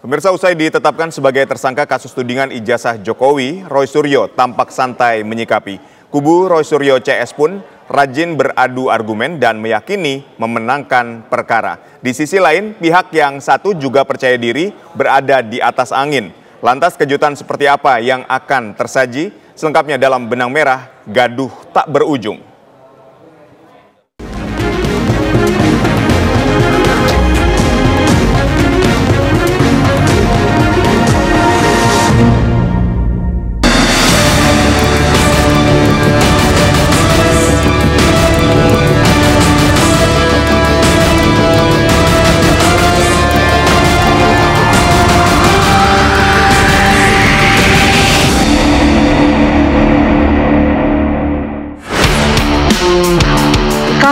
Pemirsa, usai ditetapkan sebagai tersangka kasus tudingan ijazah Jokowi, Roy Suryo tampak santai menyikapi. Kubu Roy Suryo CS pun rajin beradu argumen dan meyakini memenangkan perkara. Di sisi lain, pihak yang satu juga percaya diri berada di atas angin. Lantas kejutan seperti apa yang akan tersaji? Selengkapnya dalam Benang Merah, Gaduh Tak Berujung.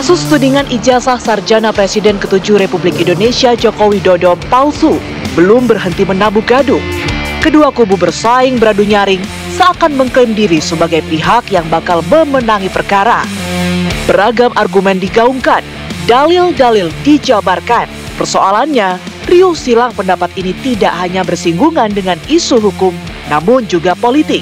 Kasus tudingan ijazah sarjana Presiden ke-7 Republik Indonesia Joko Widodo palsu belum berhenti menabuh gaduh. Kedua kubu bersaing beradu nyaring seakan mengklaim diri sebagai pihak yang bakal memenangi perkara. Beragam argumen digaungkan, dalil-dalil dijabarkan. Persoalannya, riuh silang pendapat ini tidak hanya bersinggungan dengan isu hukum, namun juga politik.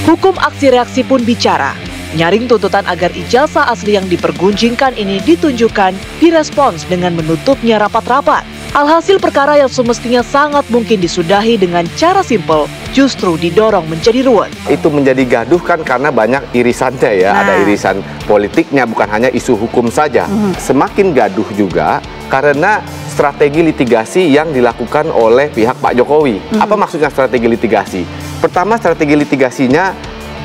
Hukum aksi reaksi pun bicara. Nyaring tuntutan agar ijazah asli yang dipergunjingkan ini ditunjukkan, direspons dengan menutupnya rapat-rapat. Alhasil perkara yang semestinya sangat mungkin disudahi dengan cara simpel, justru didorong menjadi ruwet. Itu menjadi gaduh kan karena banyak irisannya ya, ada irisan politiknya, bukan hanya isu hukum saja. Semakin gaduh juga karena strategi litigasi yang dilakukan oleh pihak Pak Jokowi. Apa maksudnya strategi litigasi? Pertama, strategi litigasinya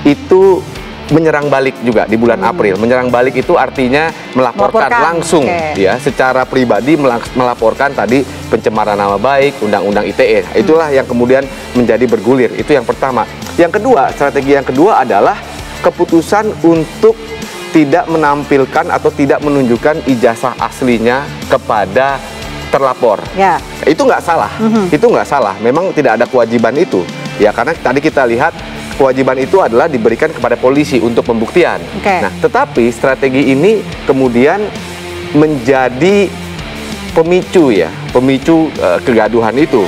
itu menyerang balik juga di bulan April. Menyerang balik itu artinya melaporkan langsung ya, secara pribadi melaporkan tadi pencemaran nama baik, undang-undang ITE. Itulah yang kemudian menjadi bergulir. Itu yang pertama. Yang kedua, strategi yang kedua adalah keputusan untuk tidak menampilkan atau tidak menunjukkan ijazah aslinya kepada terlapor. Itu nggak salah. Itu nggak salah. Memang tidak ada kewajiban itu. Ya, karena tadi kita lihat kewajiban itu adalah diberikan kepada polisi untuk pembuktian. Nah, tetapi strategi ini kemudian menjadi pemicu ya, pemicu kegaduhan itu.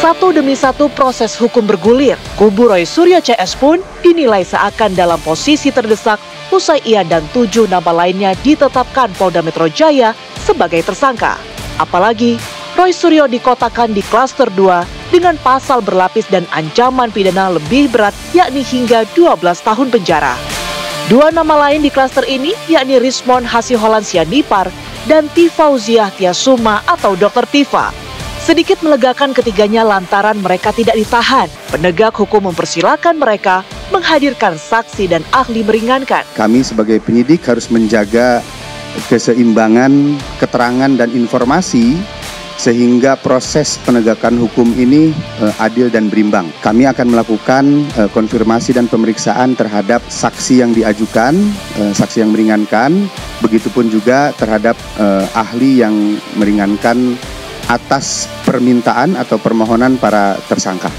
Satu demi satu proses hukum bergulir. Kubu Roy Suryo CS pun dinilai seakan dalam posisi terdesak usai ia dan 7 nama lainnya ditetapkan Polda Metro Jaya sebagai tersangka. Apalagi Roy Suryo dikotakan di klaster 2 dengan pasal berlapis dan ancaman pidana lebih berat, yakni hingga 12 tahun penjara. 2 nama lain di klaster ini yakni Rismon Hasiholan Sianipar dan Tifauziah Tiasuma atau Dr. Tifa. Sedikit melegakan ketiganya lantaran mereka tidak ditahan. Penegak hukum mempersilahkan mereka menghadirkan saksi dan ahli meringankan. Kami sebagai penyidik harus menjaga keseimbangan keterangan dan informasi sehingga proses penegakan hukum ini adil dan berimbang. Kami akan melakukan konfirmasi dan pemeriksaan terhadap saksi yang diajukan, saksi yang meringankan, begitupun juga terhadap ahli yang meringankan atas permintaan atau permohonan para tersangka.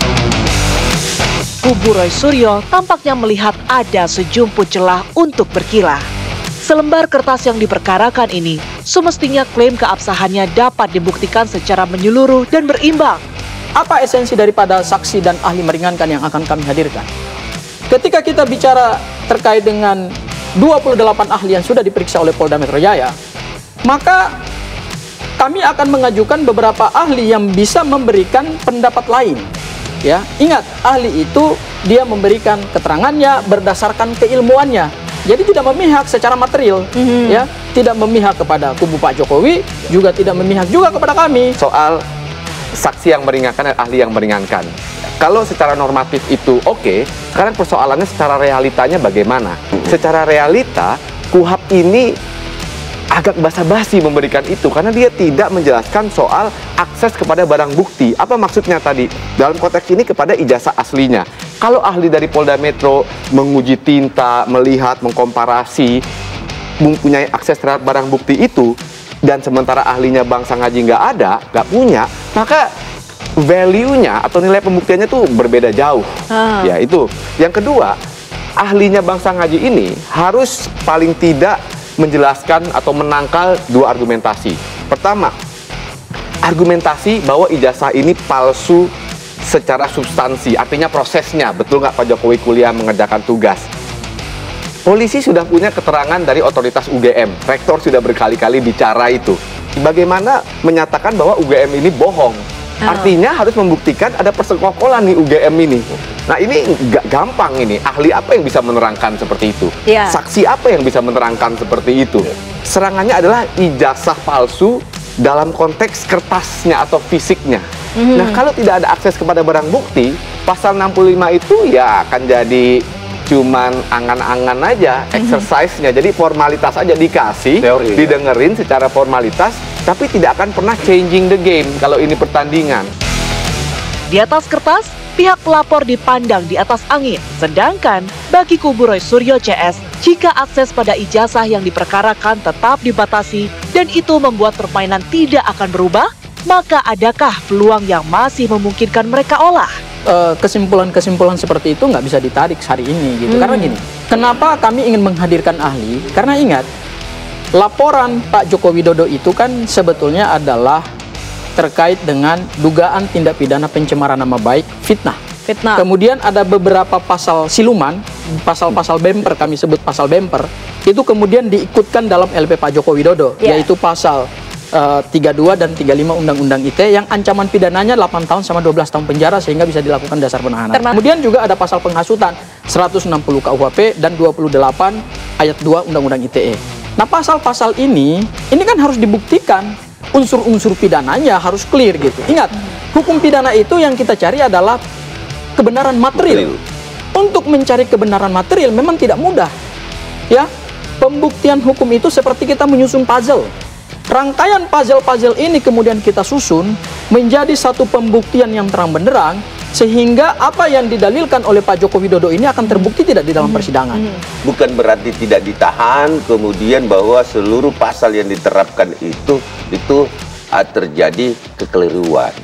Kubu Roy Suryo tampaknya melihat ada sejumput celah untuk berkilah. Selembar kertas yang diperkarakan ini semestinya klaim keabsahannya dapat dibuktikan secara menyeluruh dan berimbang. Apa esensi daripada saksi dan ahli meringankan yang akan kami hadirkan? Ketika kita bicara terkait dengan 28 ahli yang sudah diperiksa oleh Polda Metro Jaya, maka kami akan mengajukan beberapa ahli yang bisa memberikan pendapat lain. Ya, ingat, ahli itu dia memberikan keterangannya berdasarkan keilmuannya. Jadi tidak memihak secara material, ya, tidak memihak kepada kubu Pak Jokowi, juga tidak memihak juga kepada kami. Soal saksi yang meringankan dan ahli yang meringankan. Kalau secara normatif itu oke, sekarang persoalannya secara realitanya bagaimana? Secara realita, KUHP ini agak basa-basi memberikan itu karena dia tidak menjelaskan soal akses kepada barang bukti. Apa maksudnya tadi? Dalam konteks ini kepada ijazah aslinya. Kalau ahli dari Polda Metro menguji tinta, melihat, mengkomparasi, mempunyai akses terhadap barang bukti itu, dan sementara ahlinya Bang Sanghaji nggak punya, maka value-nya atau nilai pembuktiannya tuh berbeda jauh. Ya, itu. Yang kedua, ahlinya Bang Sanghaji ini harus paling tidak menjelaskan atau menangkal 2 argumentasi. Pertama, argumentasi bahwa ijazah ini palsu secara substansi, artinya prosesnya. Betul nggak Pak Jokowi kuliah mengerjakan tugas? Polisi sudah punya keterangan dari otoritas UGM. Rektor sudah berkali-kali bicara itu. Bagaimana menyatakan bahwa UGM ini bohong? Artinya harus membuktikan ada persekongkolan nih UGM ini. Nah ini nggak gampang ini. Ahli apa yang bisa menerangkan seperti itu? Saksi apa yang bisa menerangkan seperti itu? Serangannya adalah ijazah palsu dalam konteks kertasnya atau fisiknya. Nah kalau tidak ada akses kepada barang bukti, pasal 65 itu ya akan jadi cuman angan-angan aja, exercise-nya. Jadi formalitas aja dikasih, teori, didengerin secara formalitas, tapi tidak akan pernah changing the game kalau ini pertandingan. Di atas kertas, pihak pelapor dipandang di atas angin. Sedangkan bagi kubu Roy Suryo CS, jika akses pada ijazah yang diperkarakan tetap dibatasi dan itu membuat permainan tidak akan berubah, maka adakah peluang yang masih memungkinkan mereka olah? Kesimpulan-kesimpulan seperti itu nggak bisa ditarik hari ini gitu. Karena gini, kenapa kami ingin menghadirkan ahli? Karena ingat, laporan Pak Joko Widodo itu kan sebetulnya adalah terkait dengan dugaan tindak pidana pencemaran nama baik, fitnah. Kemudian ada beberapa pasal siluman, pasal-pasal bemper, kami sebut pasal bemper, itu kemudian diikutkan dalam LP Pak Joko Widodo, yaitu pasal 32 dan 35 Undang-Undang ITE yang ancaman pidananya 8 tahun sama 12 tahun penjara sehingga bisa dilakukan dasar penahanan. Kemudian juga ada pasal penghasutan 160 KUHP dan 28 ayat 2 Undang-Undang ITE. Nah pasal-pasal ini kan harus dibuktikan, unsur-unsur pidananya harus clear gitu. Ingat, hukum pidana itu yang kita cari adalah kebenaran material. Untuk mencari kebenaran material memang tidak mudah. Ya, pembuktian hukum itu seperti kita menyusun puzzle. Rangkaian puzzle-puzzle ini kemudian kita susun menjadi satu pembuktian yang terang benderang sehingga apa yang didalilkan oleh Pak Joko Widodo ini akan terbukti tidak di dalam persidangan. Bukan berarti tidak ditahan, kemudian bahwa seluruh pasal yang diterapkan itu terjadi kekeliruan.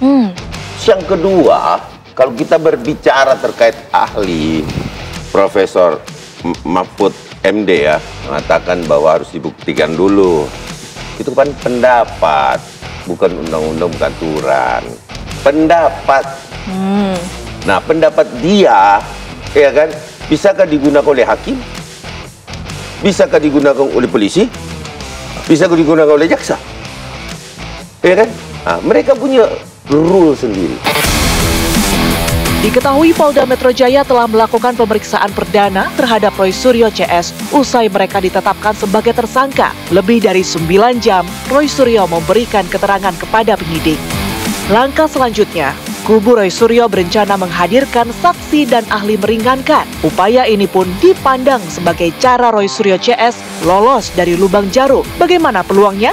Yang kedua, kalau kita berbicara terkait ahli, Profesor Mahfud MD ya mengatakan bahwa harus dibuktikan dulu. Itu kan pendapat, bukan undang-undang, bukan aturan. Pendapat. Nah, pendapat dia, ya kan, bisakah digunakan oleh hakim? Bisakah digunakan oleh polisi? Bisakah digunakan oleh jaksa? Ya kan? Nah, mereka punya rule sendiri. Diketahui Polda Metro Jaya telah melakukan pemeriksaan perdana terhadap Roy Suryo CS usai mereka ditetapkan sebagai tersangka. Lebih dari 9 jam, Roy Suryo memberikan keterangan kepada penyidik. Langkah selanjutnya, kubu Roy Suryo berencana menghadirkan saksi dan ahli meringankan. Upaya ini pun dipandang sebagai cara Roy Suryo CS lolos dari lubang jarum. Bagaimana peluangnya?